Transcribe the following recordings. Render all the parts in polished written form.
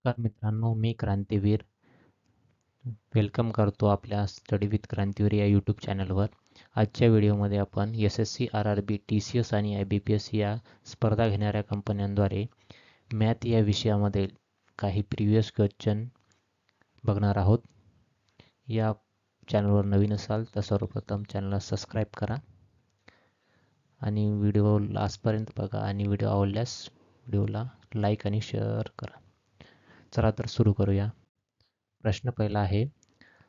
नमस्कार मित्रांनो, मी क्रांतीवीर वेलकम करतो आपल्या स्टडी विथ क्रांतीवीर या यूट्यूब चॅनलवर. आजच्या व्हिडिओमध्ये आपण SSC, RRB, TCS आणि IBPS या स्पर्धा घेणाऱ्या कंपन्यांद्वारे मॅथ या विषयामध्ये काही प्रिव्हियस क्वेश्चन बघणार आहोत. या चॅनलवर नवीन असाल तर सर्वप्रथम चॅनलला सबस्क्राईब करा आणि व्हिडिओ लास्टपर्यंत बघा आणि व्हिडिओ आवडल्यास व्हिडिओला लाईक आणि शेअर करा. चला तर सुरू करूया. प्रश्न पहिला आहे,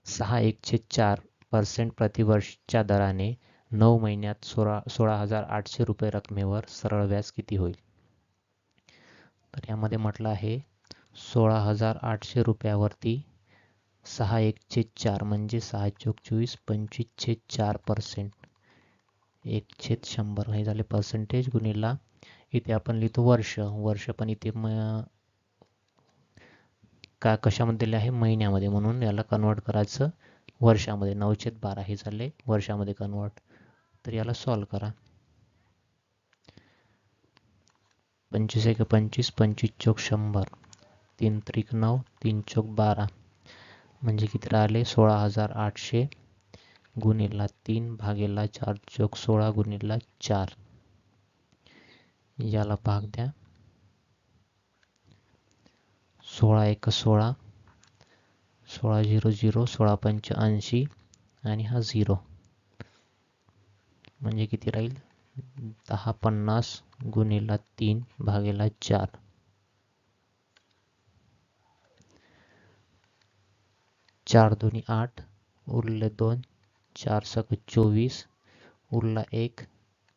6.4% प्रतिवर्षच्या दराने 9 महिन्यात 16,800 रुपये रकमेवर सरळ व्याज किती होईल? तर यामध्ये म्हटलं आहे 16,800 रुपयावरती 6.4 म्हणजे 6×24 25/4%, 1/100 हे झाले पर्सेंटेज गुणिला इथे आपण लिहितो वर्ष पण इथे कशामध्ये दिले आहे? महिन्यामध्ये, म्हणून याला कन्वर्ट करायचं वर्षामध्ये. 9/12 हे झाले वर्षामध्ये कन्वर्ट. तर याला सॉल्व करा. 25×25 25×100, 3×3 9, 3×12 म्हणजे किती राहिले? 16,800 गुणिला 3 भागेला 4×16 गुणिला 4. याला भाग द्या. 16×1 16, 16×0 0, 16×5 80 आणि हा 0 म्हणजे किती राहील? 1050 गुणिला 3 भागेला 4. 4 दोन्ही 8 उरले 2, 4×24 उरला 1,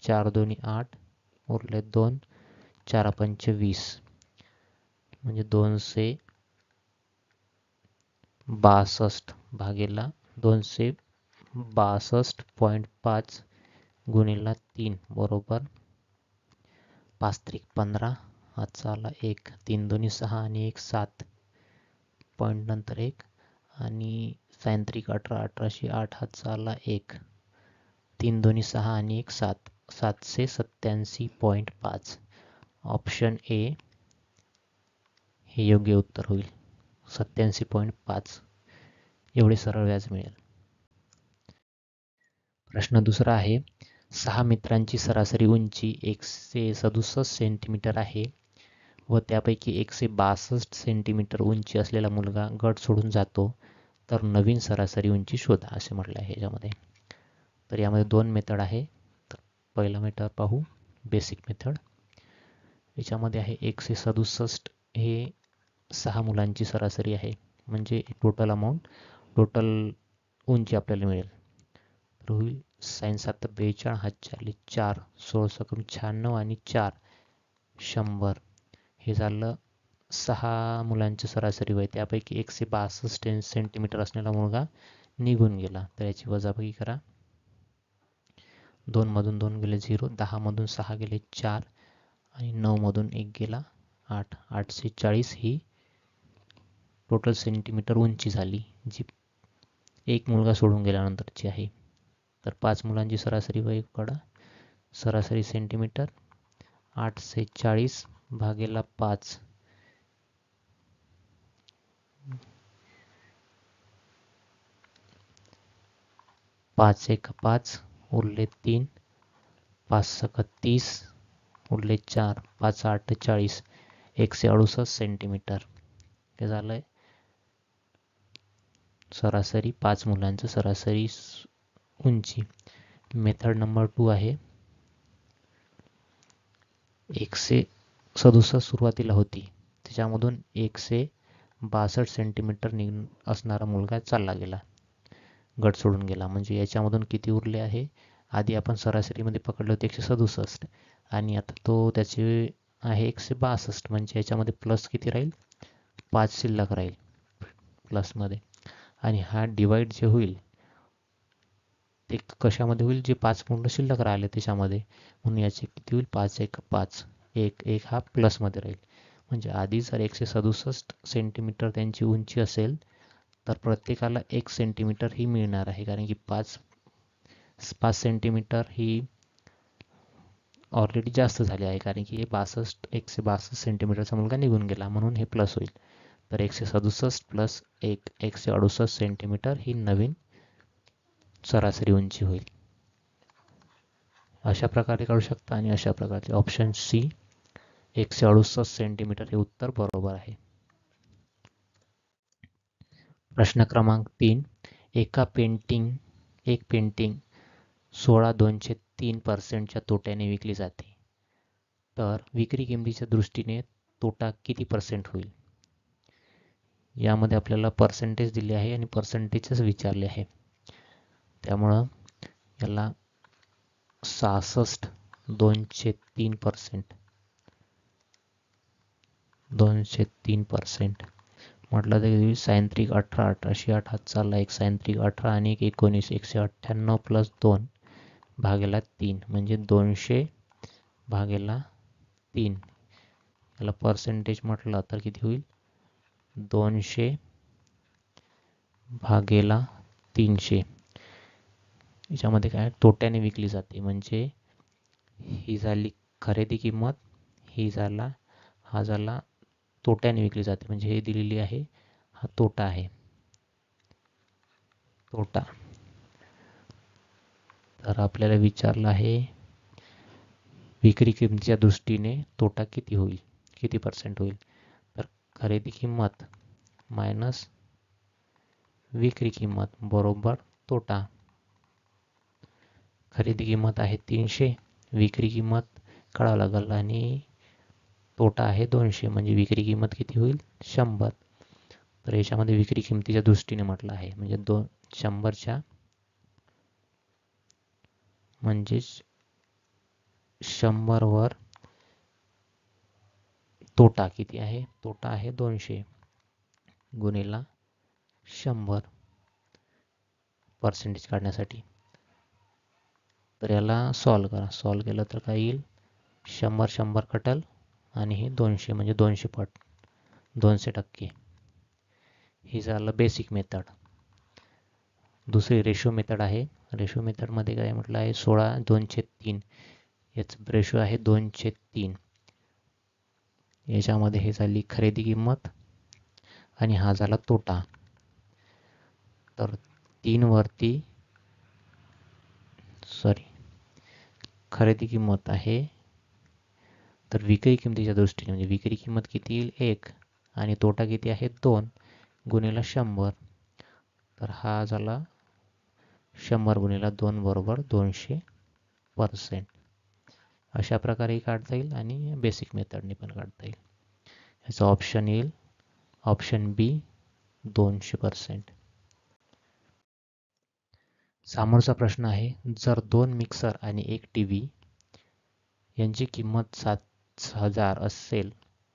4 दोन्ही 8 उरले 2, 4×5 म्हणजे 262 भागेला 262.5 गुणिला 3 बरोबर 5×3 = 15. हातचा आला 1, 3 दोन्ही 6 आणि 1 7, पॉईंट नंतर 1 आणि sin3 18, 18 8 हातचा आला 1, 3 दोन्ही 6 आणि 1 7, 787.5. ऑप्शन ए हे योग्य उत्तर होईल. 87.5 एवढे सरळ व्याज मिळेल. प्रश्न दुसरा आहे, 6 मित्रांची सरासरी उंची 167 सेंटीमीटर आहे व त्यापैकी 162 सेंटीमीटर उंची असलेला मुलगा गट सोडून जातो, तर नवीन सरासरी उंची शोधा असे म्हटले आहे याच्यामध्ये. तर यामध्ये 2 मेथड आहे. तर पहिला मेथड पाहू, बेसिक मेथड. याच्यामध्ये आहे 167 हे 6 मुलांची सरासरी आहे, म्हणजे टोटल अमाऊंट, टोटल उंची आपल्याला मिळेल. तर होईल sin 7 42, हात 4, 16×96 आणि 4 100. हे झालं 6 मुलांची सरासरी वय. त्यापैकी 162 सेंटीमीटर असलेला मुलगा निघून गेला, तर याची वजाबाकी करा. 2 मधून 2 गेले 0, 10 मधून 6 गेले 4 आणि 9 मधून 1 गेला 8. 840 ही टोटल सेंटीमीटर उंची झाली, जी एक मुलगा सोडून गेल्यानंतरची आहे. तर 5 मुलांची सरासरी वय काढा. सरासरी सेंटीमीटर 840 भागेला 5, 5×1 उरले 3, 5×30 उरले 4, 5×8 40, 168 सेंटीमीटर. हे झालंय सरासरी 5 मुलांचं सरासरी उंची. मेथड नंबर 2 आहे, 167 सुरुवातीला होती, त्याच्यामधून 162 सेंटीमीटर असणारा मुलगा चालला गेला, गट सोडून गेला. म्हणजे याच्यामधून किती उरले आहे? आधी आपण सरासरीमध्ये पकडले होते 167 आणि आता तो त्याचे आहे 162, म्हणजे याच्यामध्ये प्लस किती राहील? 5 शिल्लक राहील प्लसमध्ये. आणि हा डिवाइड जे होईल ते कशामध्ये होईल? जे 5 मुलं शिल्लक राहिले त्याच्यामध्ये, म्हणून याचे किती होईल? 5×1 1 हा प्लसमध्ये राहील. म्हणजे आधी जर 167 सेंटीमीटर त्यांची उंची असेल तर प्रत्येकाला 1 सेंटीमीटर ही मिळणार आहे, कारण की 5 सेंटीमीटर ही ऑलरेडी जास्त झाली आहे, कारण की 162 सेंटीमीटरचा मुलगा निघून गेला, म्हणून हे प्लस होईल. तर 167 प्लस 168 सेंटीमीटर ही नवीन सरासरी उंची होईल. अशा प्रकारे काढू शकता आणि अशा प्रकारचे. ऑप्शन सी 168 सेंटीमीटर हे उत्तर बरोबर आहे. प्रश्न क्रमांक 3. एक पेंटिंग 16.03% तोट्याने विकली जाते. तर विक्री किमतीच्या दृष्टीने तोटा किती पर्सेंट होईल? यामध्ये आपल्याला पर्सेंटेज दिले आहे आणि पर्सेंटेजच विचारले आहे. त्यामुळं याला 66.203% 203% म्हटलं तर सायंत्रिक 18 18 8 चालला एक सायंत्रिक 18 आणि एक 19 198 प्लस 2 भागेला 3 म्हणजे 200 भागेला 3. याला पर्सेंटेज म्हटलं तर किती होईल? 200 भागेला 300. याच्यामध्ये काय तोट्याने विकली जाते म्हणजे ही झाली खरेदी किंमत, हा झाला तोट्याने विकली जाते म्हणजे हे दिलेली आहे, हा तोटा आहे. तोटा तर आपल्याला विचारलं आहे विक्री किमतीच्या दृष्टीने तोटा किती होईल, किती पर्सेंट होईल. तर खरेदी किंमत मायनस विक्री किंमत बरोबर तोटा. खरेदी किंमत आहे 300, विक्री किंमत काढावं लागेल आणि तोटा आहे 200 म्हणजे विक्री किंमत किती होईल? 100. तर याच्यामध्ये विक्री किमतीच्या दृष्टीने म्हटलं आहे म्हणजे 100च्या म्हणजेच 100 वर तोटा किती आहे? तोटा आहे 200 गुणिला 100 पर्सेंटेज काढण्यासाठी. तर याला सॉल्व करा. सॉल्व केलं तर काय येईल? 100 कटल आणि हे 200 म्हणजे 200 पट 200%. ही झालं बेसिक मेथड. दुसरी रेशो मेथड आहे. रेशो मेथडमध्ये काय म्हटलं आहे? 16/2/3 याचं रेशो आहे 2/3. याच्यामध्ये हे झाली खरेदी किंमत आणि हा झाला तोटा. तर 3 वरती खरेदी किंमत आहे तर विक्री किमतीच्या दृष्टीने म्हणजे विक्री किंमत किती येईल? 1 आणि तोटा किती आहे? 2 गुणिला 100. तर हा झाला 100 गुणिला 2 बरोबर 200%. अशा प्रकारे काढता येईल आणि बेसिक मेथडने पण काढता येईल. याचा ऑप्शन येईल ऑप्शन बी 200%. समोरचा प्रश्न आहे जर 2 मिक्सर आणि 1 टीव्ही यांची किंमत 7,000 असेल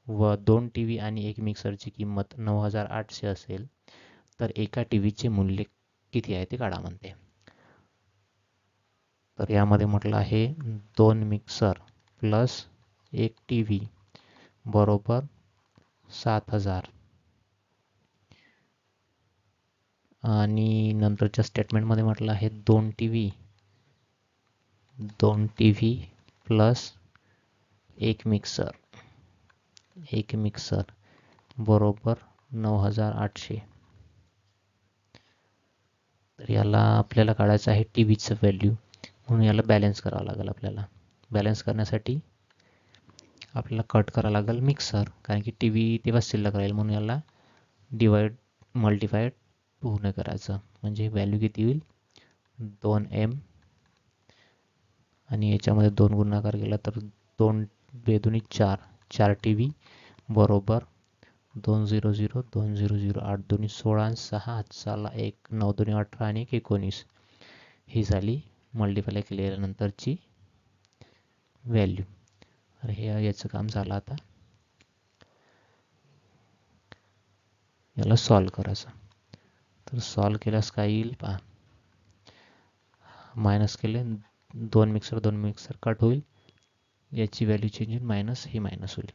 व 2 टीव्ही आणि 1 मिक्सरची किंमत 9,800 असेल तर एका टीव्हीचे मूल्य किती आहे ते काढा म्हणते. तर यामध्ये म्हटलं आहे 2 मिक्सर प्लस 1 टीव्ही बरोबर 7,000 आणि नंतरच्या स्टेटमेंटमध्ये म्हटलं आहे 2 टीव्ही प्लस 1 मिक्सर बरोबर 9,800. तर याला आपल्याला काढायचं आहे टीव्हीचं व्हॅल्यू म्हणून याला बॅलन्स करावं लागेल. आपल्याला बॅलन्स करण्यासाठी आपल्याला कट करावं लागेल मिक्सर कारण की टीव्ही तेव्हा शिल्लक राहील म्हणून याला मल्टिफाईड 2 करायचं म्हणजे व्हॅल्यू किती होईल? 2m आणि याच्यामध्ये 2 गुणाकार केला तर 2 बेदुनी 4 टीव्ही बरोबर 200 200 8 दोन्ही 16 6 हातचाला 1 9 दोन्ही 18 आणि 19 ही झाली मल्टिप्लाय केल्यानंतरची व्हॅल्यू. तर हे याचं काम झालं. आता याला सॉल्व करायचं. तर सॉल्व केल्यास काय येईल पहा. मायनस केले 2 मिक्सर कट होईल याची व्हॅल्यू चेंज होईल मायनस ही मायनस होईल.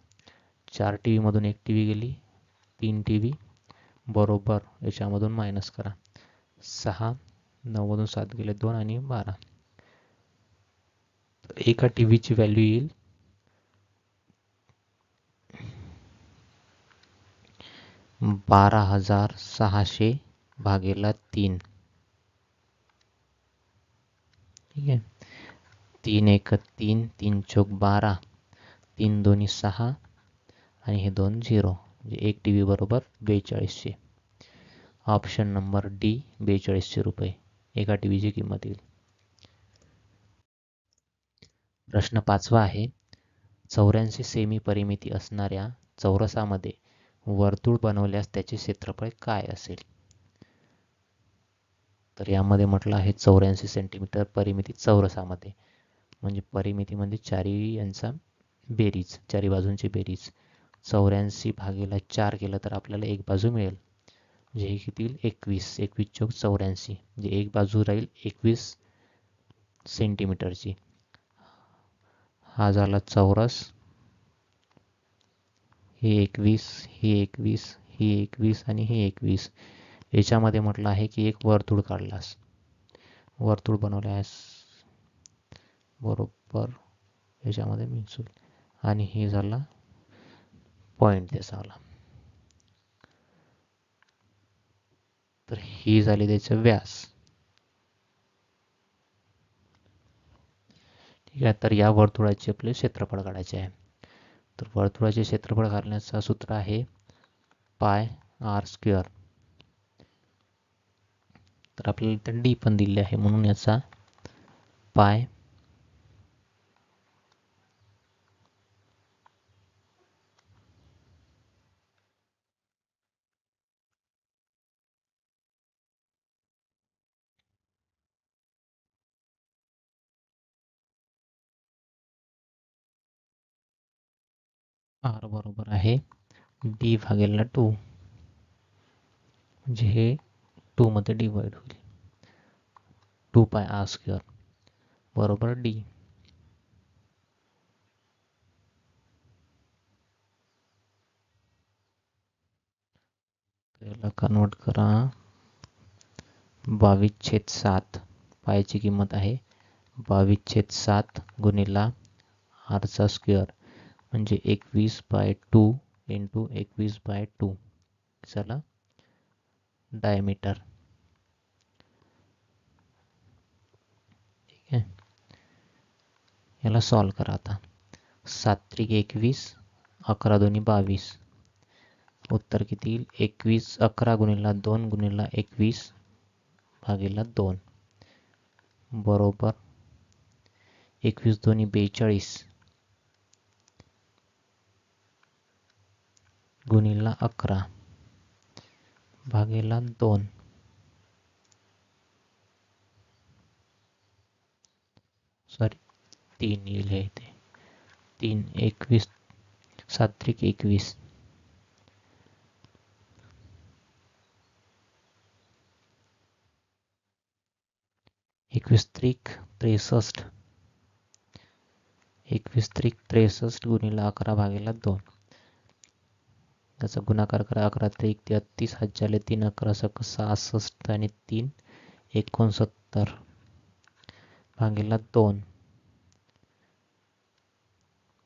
4 टीव्ही मधून 1 टीव्ही गेली 3 टीव्ही बरोबर याच्यामधून मायनस करा 6 9 मधून 7 गेले 2 आणि 12. तर एका टीव्हीची व्हॅल्यू येईल 12,600 भागेला 3. ठीक आहे. 3 एक 3, 3 चौक 12, 3 दोन्ही 6 आणि हे 2 0, म्हणजे 1 TB बरोबर 4200. ऑप्शन नंबर डी 4200 रुपये एका TVची किंमत येईल. प्रश्न 5वा आहे. 84 सेमी परिमिती असणाऱ्या चौरसामध्ये वर्तुळ बनवल्यास त्याचे क्षेत्रफळ काय असेल? तर यामध्ये म्हटलं आहे 84 सेंटीमीटर परिमिती चौरसामध्ये, म्हणजे परिमिती म्हणजे चारी यांचा बेरीज, चारी बाजूंची बेरीज. 84 भागेला 4 केलं तर आपल्याला एक बाजू मिळेल, म्हणजे हे किती होईल? 21. 21 चौक 84, म्हणजे एक बाजू राहील 21 सेंटीमीटरची. हा झाला चौरस. हे 21, ही 21, ही 21 आणि ही 21. याच्यामध्ये म्हटलं आहे की एक वर्तुळ काढलास, वर्तुळ बनवल्यास बरोबर याच्यामध्ये मिक्स होईल, आणि हे झाला पॉईंट त्याचा आला. तर ही झाली त्याचा व्यास. ठीक आहे. तर या वर्तुळाचे आपले क्षेत्रफळ काढायचे आहे. तर वर्तुळाचे क्षेत्रफळ काढण्याचा सूत्र आहे पाय आर स्क्वेअर. तर आपल्याला इथे डी पण दिले आहे, म्हणून याचा पाय आर बरोबर आहे डी भागेला 2, म्हणजे हे 2 मध्ये डिवाइड होईल. 2 पाय आर स्क्वेअर बरोबर डी. याला कन्वर्ट करा. 22/7 पायची किंमत आहे 22/7 गुणिला आरचा स्क्वेअर, म्हणजे 21/2 इंटू 21/2 चला डायमीटर. ठीक आहे. याला सॉल्व करा आता. 7 त्रिक 21, 11 दोन्ही 22. उत्तर किती येईल? 21 11 गुणिला 2 गुणिला 21 भागीला 2 बरोबर 21 दोन्ही 42 गुणिला 11 भागीला 2. सॉरी 3 येईल हे इथे. 3 21 7 त्रिक 21. 21 त्रिक 63. 21 त्रिक 63 गुणिला 11 भागीला 2. त्याचा गुणाकार करा. 11 त्रिक 33, हात झाले 3 11 66 आणि 3 69 भागीला 2.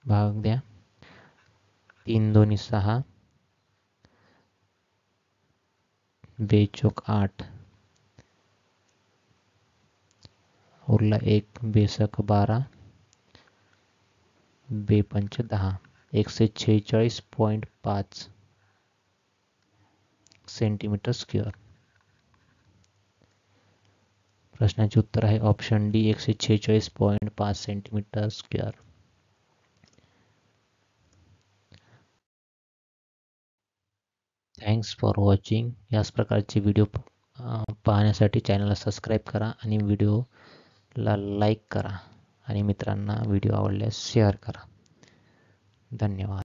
भाग द्या. 3 दोन्ही 6, 2 चौक 8, उरला 1 बेसक 12, 2 पंच 10, 146.5 सेंटीमीटर स्क्वेअर. प्रश्नाचे उत्तर आहे option D 146.5 centimetre square. Thanks for watching. याच प्रकारचे व्हिडिओ पाहण्यासाठी चॅनलला सबस्क्राईब करा आणि व्हिडिओला लाईक करा आणि मित्रांना व्हिडिओ आवडल्यास शेअर करा. धन्यवाद.